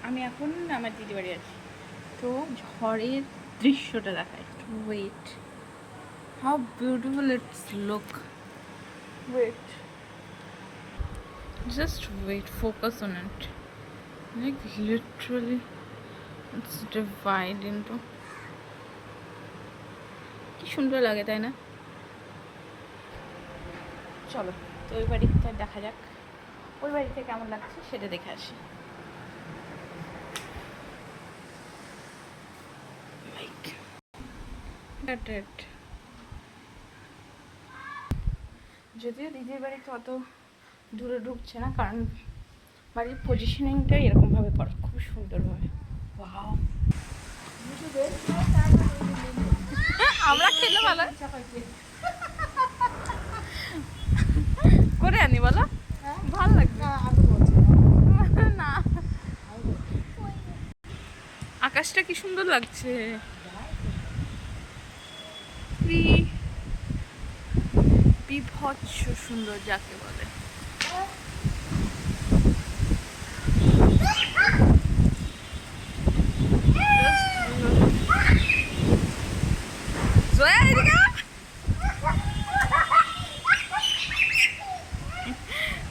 আমি এখন আমার দিদি বাড়ি আছি, তো ঝড়ের দৃশ্যটা দেখাই। Wait, how beautiful it's look. Wait, just wait, focus on it. Like literally it's divide into, কি সুন্দর লাগে তাই না? চলো তো ওই বাড়িটা দেখা যাক, ওই বাড়িতে কেমন লাগছে সেটা দেখে আসি। যদিও দিদির বাড়িতে অত দূরে ঢুকছে না, কারণ বাড়ির পজিশনিংটাই এরকমভাবে করা, খুব সুন্দরভাবে। ওয়াও, আমরা খেলে ভালো করে আনি বলো, ভালো লাগবে না? আকাশটা কি সুন্দর লাগছে, বিভৎস সুন্দর যাকে বলে।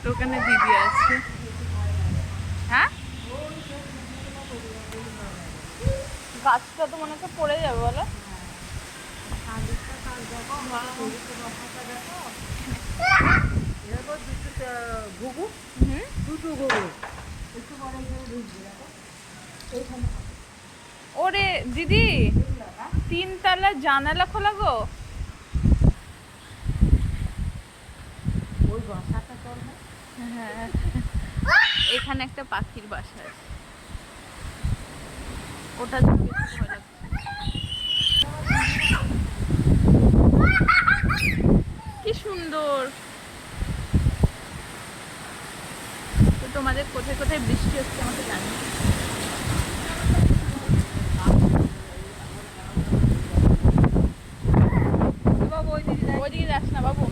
ওখানে দিদি আছে। হ্যাঁ, গাছটা তো মনে হচ্ছে পড়ে যাবে বলো। ওরে দিদি, 3 তলা জানালা খোলা গো। হ্যাঁ, এখানে একটা পাখির বাসা আছে, ওটা দেখে ভয় লাগছে। কি সুন্দর। তো তোমাদের কোথায় কোথায় বৃষ্টি হচ্ছে আমাকে জানি। বাবু ওইদিকে যাস না বাবু।